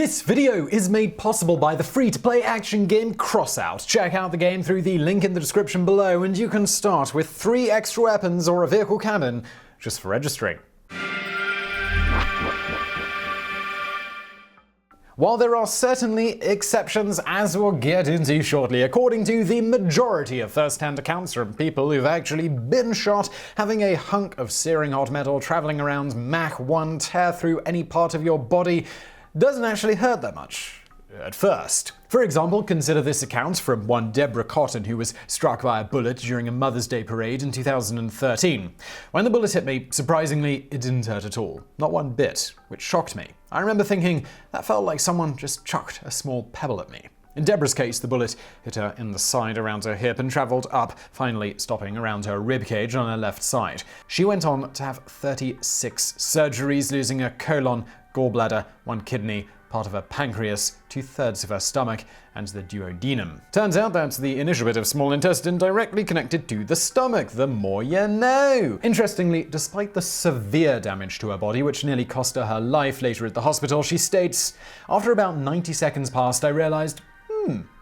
This video is made possible by the free-to-play action game Crossout. Check out the game through the link in the description below and you can start with 3 extra weapons or a vehicle cabin just for registering. While there are certainly exceptions, as we'll get into shortly, according to the majority of first-hand accounts from people who've actually been shot, having a hunk of searing hot metal traveling around Mach 1 tear through any part of your body doesn't actually hurt that much at first. For example, consider this account from one Deborah Cotton who was struck by a bullet during a Mother's Day parade in 2013. When the bullet hit me, surprisingly, it didn't hurt at all. Not one bit, which shocked me. I remember thinking, that felt like someone just chucked a small pebble at me. In Deborah's case, the bullet hit her in the side around her hip and traveled up, finally stopping around her ribcage on her left side. She went on to have 36 surgeries, losing her colon, gallbladder, 1 kidney, part of her pancreas, 2/3 of her stomach, and the duodenum. Turns out that the initial bit of small intestine directly connected to the stomach. The more you know. Interestingly, despite the severe damage to her body, which nearly cost her her life later at the hospital, she states, "After about 90 seconds passed, I realized,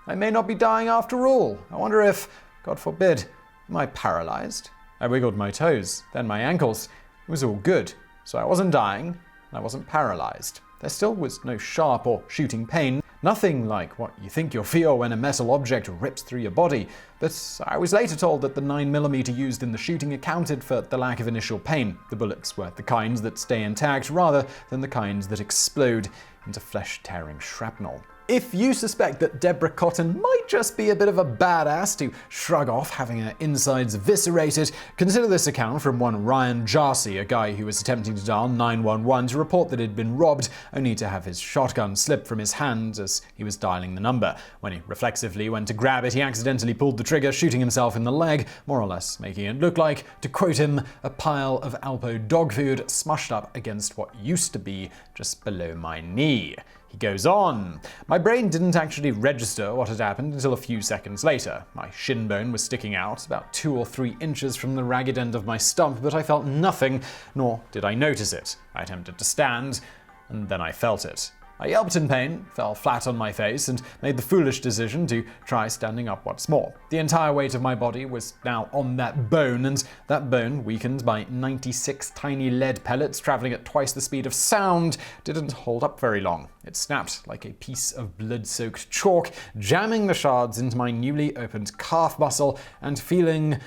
I may not be dying after all. I wonder if, God forbid, am I paralyzed? I wiggled my toes, then my ankles. It was all good. So I wasn't dying, I wasn't paralyzed. There still was no sharp or shooting pain, nothing like what you think you'll feel when a metal object rips through your body, but I was later told that the 9mm used in the shooting accounted for the lack of initial pain. The bullets were the kinds that stay intact rather than the kinds that explode into flesh-tearing shrapnel." If you suspect that Deborah Cotton might just be a bit of a badass to shrug off having her insides eviscerated, consider this account from one Ryan Jarsey, a guy who was attempting to dial 911 to report that he'd been robbed, only to have his shotgun slip from his hand as he was dialing the number. When he reflexively went to grab it, he accidentally pulled the trigger, shooting himself in the leg, more or less making it look like, to quote him, a pile of Alpo dog food smushed up against what used to be just below my knee. He goes on, "My brain didn't actually register what had happened until a few seconds later. My shin bone was sticking out, about 2 or 3 inches from the ragged end of my stump, but I felt nothing, nor did I notice it. I attempted to stand, and then I felt it. I yelped in pain, fell flat on my face, and made the foolish decision to try standing up once more. The entire weight of my body was now on that bone, and that bone, weakened by 96 tiny lead pellets traveling at twice the speed of sound, didn't hold up very long. It snapped like a piece of blood-soaked chalk, jamming the shards into my newly opened calf muscle and feeling,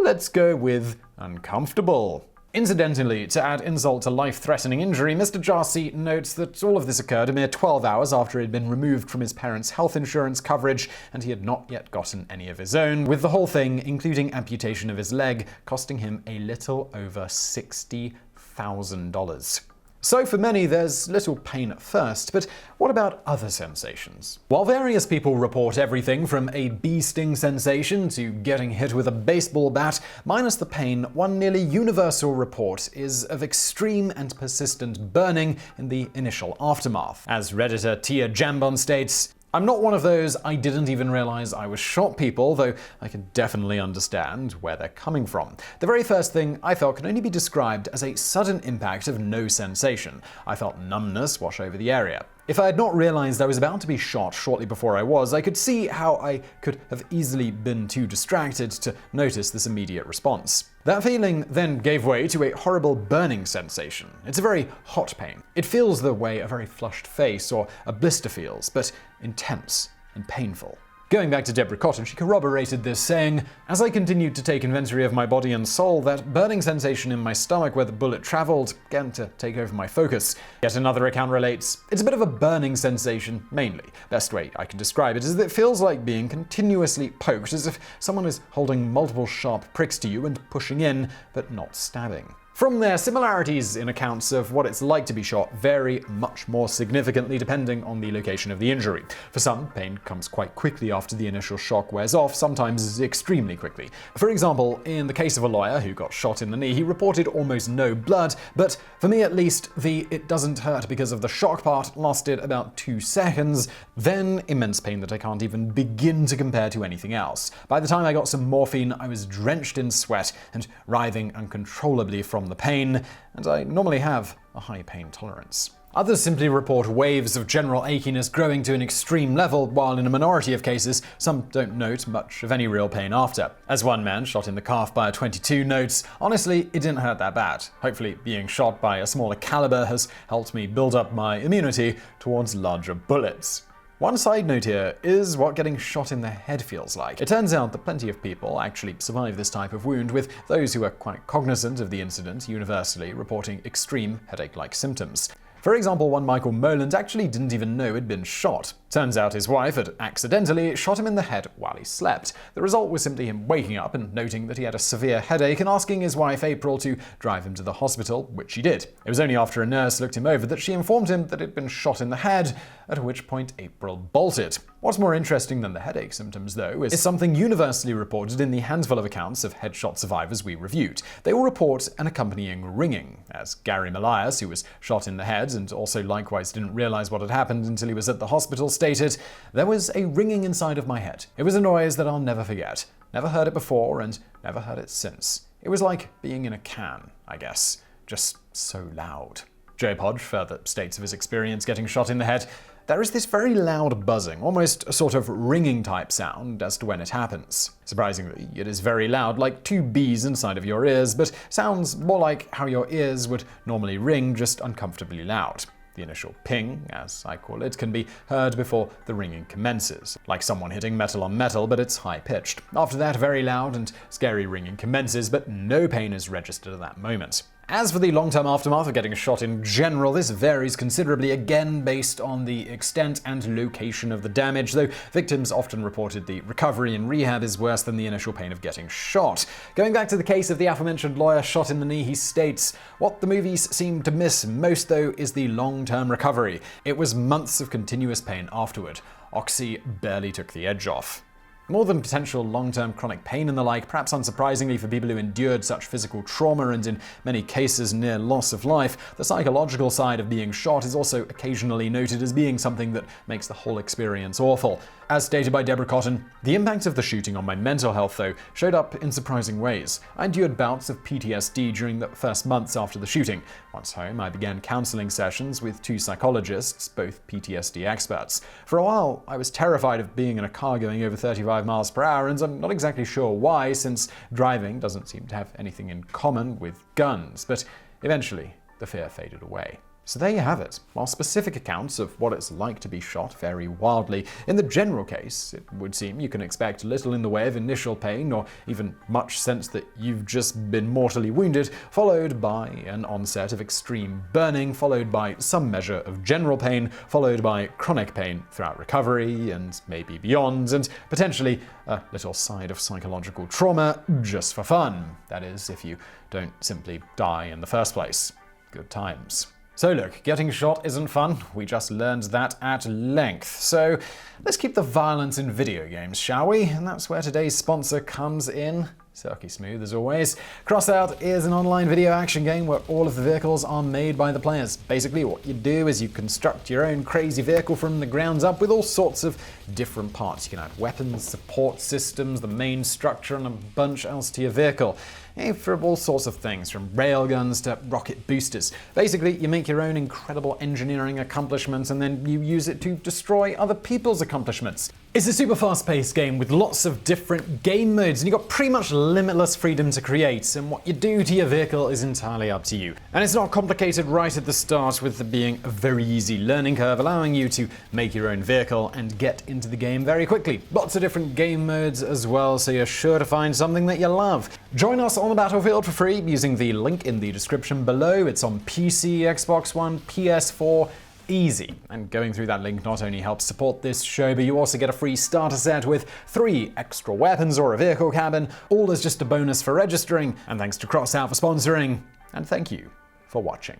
let's go with uncomfortable." Incidentally, to add insult to life-threatening injury, Mr. Jarsey notes that all of this occurred a mere 12 hours after he had been removed from his parents' health insurance coverage and he had not yet gotten any of his own, with the whole thing, including amputation of his leg, costing him a little over $60,000. So for many, there's little pain at first, but what about other sensations? While various people report everything from a bee sting sensation to getting hit with a baseball bat, minus the pain, one nearly universal report is of extreme and persistent burning in the initial aftermath. As Redditor Tia Jambon states, "I'm not one of those I didn't even realize I was shot people, though I can definitely understand where they're coming from. The very first thing I felt can only be described as a sudden impact of no sensation. I felt numbness wash over the area. If I had not realized I was about to be shot shortly before I was, I could see how I could have easily been too distracted to notice this immediate response. That feeling then gave way to a horrible burning sensation. It's a very hot pain. It feels the way a very flushed face or a blister feels, but intense and painful." Going back to Deborah Cotton, she corroborated this, saying, "As I continued to take inventory of my body and soul, that burning sensation in my stomach where the bullet traveled began to take over my focus." Yet another account relates, "It's a bit of a burning sensation, mainly. Best way I can describe it is that it feels like being continuously poked, as if someone is holding multiple sharp pricks to you and pushing in, but not stabbing." From there, similarities in accounts of what it's like to be shot vary much more significantly depending on the location of the injury. For some, pain comes quite quickly after the initial shock wears off, sometimes extremely quickly. For example, in the case of a lawyer who got shot in the knee, he reported almost no blood, but for me at least, the "it doesn't hurt because of the shock" part lasted about 2 seconds, then immense pain that I can't even begin to compare to anything else. By the time I got some morphine, I was drenched in sweat and writhing uncontrollably from the pain, and I normally have a high pain tolerance. Others simply report waves of general achiness growing to an extreme level, while in a minority of cases, some don't note much of any real pain after. As one man shot in the calf by a .22 notes, honestly, it didn't hurt that bad. Hopefully, being shot by a smaller caliber has helped me build up my immunity towards larger bullets. One side note here is what getting shot in the head feels like. It turns out that plenty of people actually survive this type of wound, with those who are quite cognizant of the incident universally reporting extreme headache-like symptoms. For example, one Michael Moland actually didn't even know he'd been shot. Turns out his wife had accidentally shot him in the head while he slept. The result was simply him waking up and noting that he had a severe headache and asking his wife April to drive him to the hospital, which she did. It was only after a nurse looked him over that she informed him that he'd been shot in the head, at which point April bolted. What's more interesting than the headache symptoms, though, is something universally reported in the handful of accounts of headshot survivors we reviewed. They all report an accompanying ringing. As Gary Malias, who was shot in the head and also likewise didn't realize what had happened until he was at the hospital, stated, "There was a ringing inside of my head. It was a noise that I'll never forget. Never heard it before and never heard it since. It was like being in a can, I guess. Just so loud." Joe Podge further states of his experience getting shot in the head, "There is this very loud buzzing, almost a sort of ringing type sound as to when it happens. Surprisingly, it is very loud, like two bees inside of your ears, but sounds more like how your ears would normally ring, just uncomfortably loud. The initial ping, as I call it, can be heard before the ringing commences, like someone hitting metal on metal, but it's high-pitched. After that, very loud and scary ringing commences, but no pain is registered at that moment." As for the long-term aftermath of getting shot in general, this varies considerably, again based on the extent and location of the damage, though victims often reported the recovery in rehab is worse than the initial pain of getting shot. Going back to the case of the aforementioned lawyer shot in the knee, he states, "What the movies seem to miss most, though, is the long-term recovery. It was months of continuous pain afterward. Oxy barely took the edge off." More than potential long-term chronic pain and the like, perhaps unsurprisingly for people who endured such physical trauma and in many cases near loss of life, the psychological side of being shot is also occasionally noted as being something that makes the whole experience awful. As stated by Deborah Cotton, "The impact of the shooting on my mental health, though, showed up in surprising ways. I endured bouts of PTSD during the first months after the shooting. Once home, I began counseling sessions with 2 psychologists, both PTSD experts. For a while, I was terrified of being in a car going over 35 miles per hour, and I'm not exactly sure why, since driving doesn't seem to have anything in common with guns, but eventually the fear faded away." So there you have it. While specific accounts of what it's like to be shot vary wildly, in the general case, it would seem you can expect little in the way of initial pain or even much sense that you've just been mortally wounded, followed by an onset of extreme burning, followed by some measure of general pain, followed by chronic pain throughout recovery and maybe beyond, and potentially a little side of psychological trauma just for fun. That is, if you don't simply die in the first place. Good times. So look, getting shot isn't fun. We just learned that at length. So let's keep the violence in video games, shall we? And that's where today's sponsor comes in. Silky smooth as always. Crossout is an online video action game where all of the vehicles are made by the players. Basically, what you do is you construct your own crazy vehicle from the ground up with all sorts of different parts. You can add weapons, support systems, the main structure, and a bunch else to your vehicle. For all sorts of things, from railguns to rocket boosters. Basically, you make your own incredible engineering accomplishments and then you use it to destroy other people's accomplishments. It's a super fast-paced game with lots of different game modes, and you've got pretty much limitless freedom to create, and what you do to your vehicle is entirely up to you. And it's not complicated right at the start, with there being a very easy learning curve, allowing you to make your own vehicle and get into the game very quickly. Lots of different game modes as well, so you're sure to find something that you love. Join us on the battlefield for free using the link in the description below. It's on PC, Xbox One, PS4, easy. And going through that link not only helps support this show, but you also get a free starter set with 3 extra weapons or a vehicle cabin, all as just a bonus for registering. And thanks to Crossout for sponsoring. And thank you for watching.